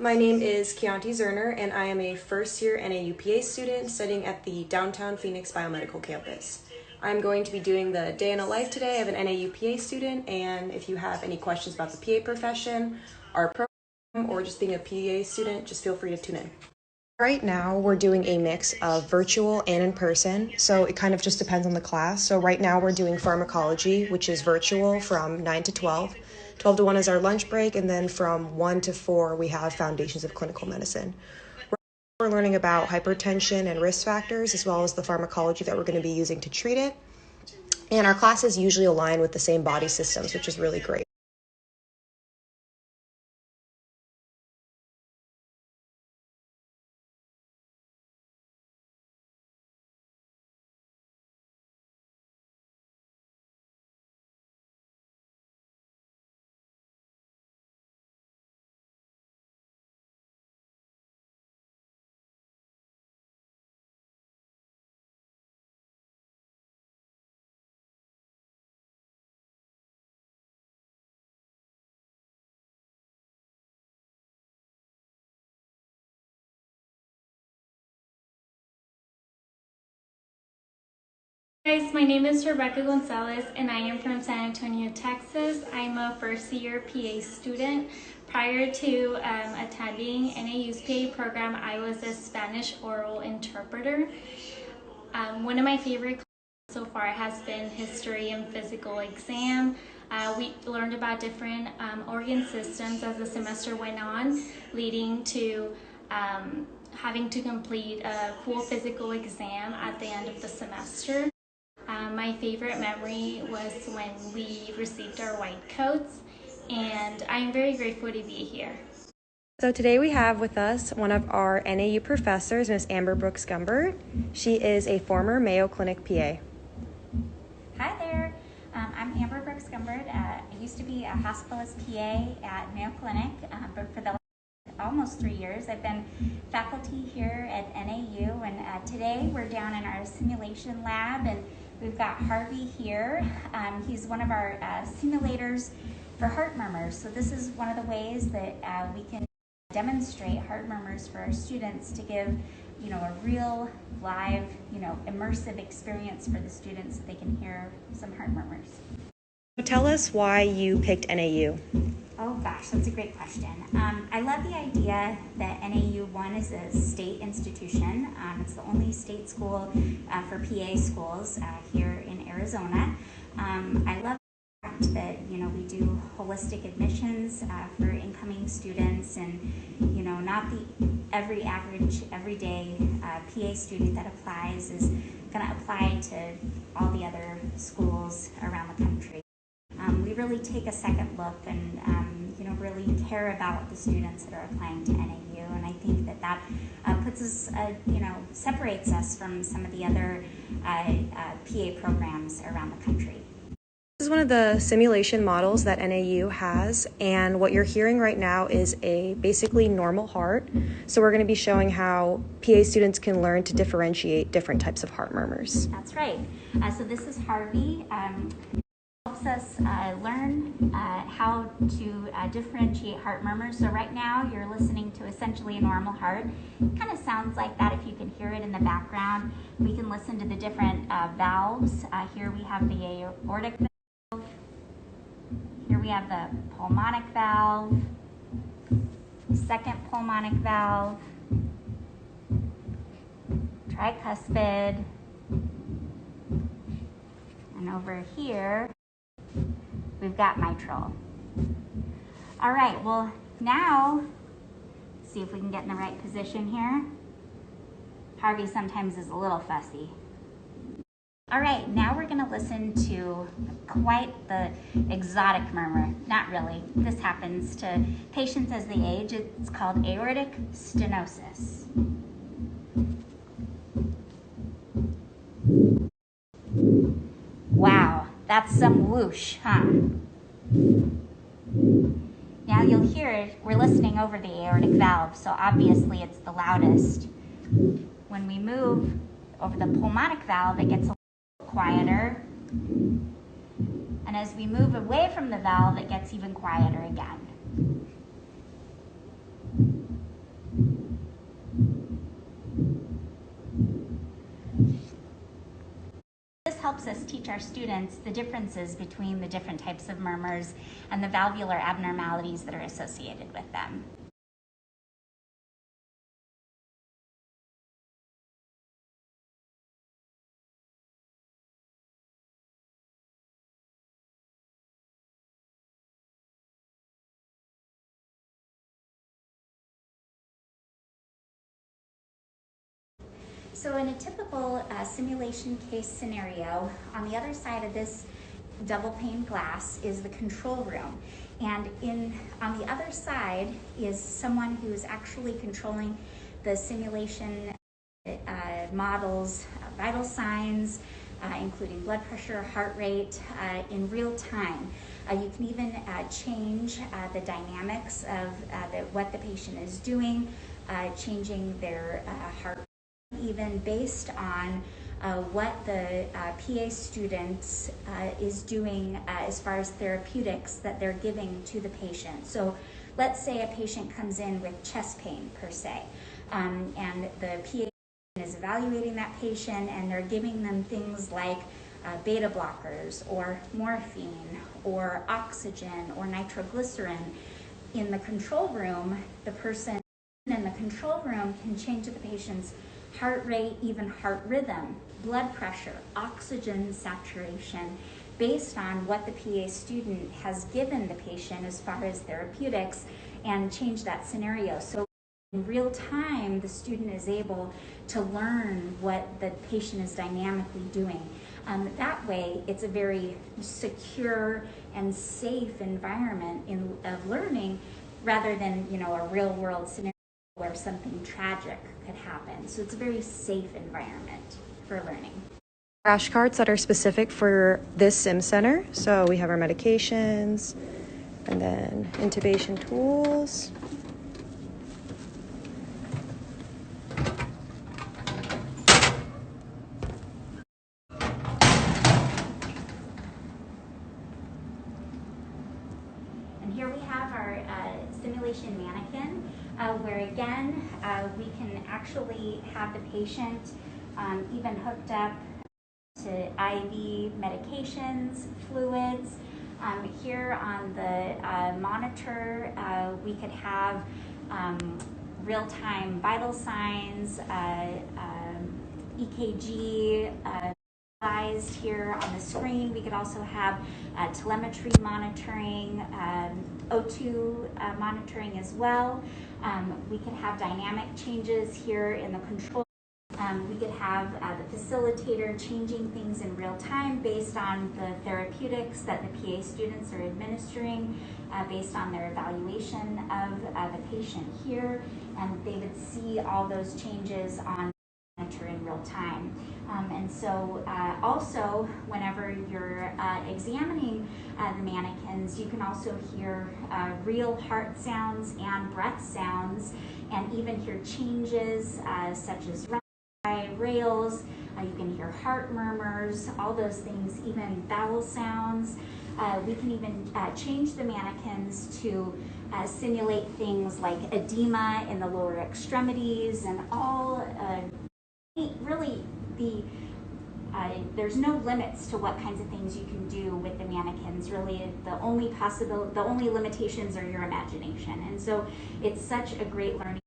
My name is Keonti Zerner, and I am a first-year NAU PA student studying at the downtown Phoenix Biomedical campus. I'm going to be doing the day in a life today of an NAU PA student, and if you have any questions about the PA profession, our program, or just being a PA student, just feel free to tune in. Right now, we're doing a mix of virtual and in person, so it kind of just depends on the class. So right now we're doing pharmacology, which is virtual from 9 to 12. 12 to 1 is our lunch break, and then from 1 to 4 we have Foundations of Clinical Medicine. We're learning about hypertension and risk factors, as well as the pharmacology that we're going to be using to treat it. And our classes usually align with the same body systems, which is really great. Guys, my name is Rebecca Gonzalez and I am from San Antonio, Texas. I'm a first-year PA student. Prior to attending NAU's PA program, I was a Spanish oral interpreter. One of my favorite classes so far has been history and physical exam. We learned about different organ systems as the semester went on, leading to having to complete a full physical exam at the end of the semester. My favorite memory was when we received our white coats, and I'm very grateful to be here. So today we have with us one of our NAU professors, Miss Amber Brooks Gumbert. She is a former Mayo Clinic PA. Hi there, I'm Amber Brooks Gumbert. I used to be a hospitalist PA at Mayo Clinic, but for the almost 3 years I've been faculty here at NAU, and today we're down in our simulation lab, and we've got Harvey here. He's one of our simulators for heart murmurs. So this is one of the ways that we can demonstrate heart murmurs for our students to give, a real live, immersive experience for the students so they can hear some heart murmurs. Tell us why you picked NAU. Oh gosh, that's a great question. I love the idea that NAU, one, is a state institution. It's the only state school for PA schools here in Arizona. I love the fact that, we do holistic admissions for incoming students, and, not the every average, everyday PA student that applies is going to apply to all the other schools around the country. We really take a second look and really care about the students that are applying to NAU, and I think that puts us, separates us from some of the other PA programs around the country. This is one of the simulation models that NAU has, and what you're hearing right now is a basically normal heart. So we're going to be showing how PA students can learn to differentiate different types of heart murmurs. That's right. So this is Harvey. Helps us learn how to differentiate heart murmurs. So right now you're listening to essentially a normal heart. It kind of sounds like that if you can hear it in the background. We can listen to the different valves. Here we have the aortic valve. Here we have the pulmonic valve, second pulmonic valve, tricuspid, and over here we've got mitral. All right, well now, see if we can get in the right position here. Harvey sometimes is a little fussy. All right, now we're gonna listen to quite the exotic murmur. Not really, this happens to patients as they age. It's called aortic stenosis. Wow, that's some whoosh, huh? Now you'll hear it, we're listening over the aortic valve, so obviously it's the loudest. When we move over the pulmonic valve, it gets a little quieter. And as we move away from the valve, it gets even quieter again. helps us teach our students the differences between the different types of murmurs and the valvular abnormalities that are associated with them. So in a typical simulation case scenario, on the other side of this double pane glass is the control room. And on the other side is someone who's actually controlling the simulation models, vital signs, including blood pressure, heart rate, in real time. You can even change the dynamics of what the patient is doing, changing their heart rate, even based on what the PA student is doing as far as therapeutics that they're giving to the patient. So let's say a patient comes in with chest pain per se, and the PA is evaluating that patient and they're giving them things like beta blockers or morphine or oxygen or nitroglycerin. In the control room, the person in the control room can change the patient's heart rate, even heart rhythm, blood pressure, oxygen saturation, based on what the PA student has given the patient as far as therapeutics, and change that scenario. So in real time, the student is able to learn what the patient is dynamically doing. That way, it's a very secure and safe environment of learning, rather than a real-world scenario where something tragic could happen. So it's a very safe environment for learning. Crash carts that are specific for this sim center. So we have our medications and then intubation tools. And here we have our simulation mannequin, where again, we can actually have the patient even hooked up to IV medications, fluids. Here on the monitor, we could have real-time vital signs, EKG, here on the screen. We could also have telemetry monitoring, O2 monitoring as well. We could have dynamic changes here in the control. We could have the facilitator changing things in real time based on the therapeutics that the PA students are administering, based on their evaluation of the patient here, and they would see all those changes on in real time. And so also, whenever you're examining the mannequins, you can also hear real heart sounds and breath sounds, and even hear changes such as rails. You can hear heart murmurs, all those things, even bowel sounds. We can even change the mannequins to simulate things like edema in the lower extremities, and all really there's no limits to what kinds of things you can do with the mannequins. Really, the only limitations are your imagination. And so it's such a great learning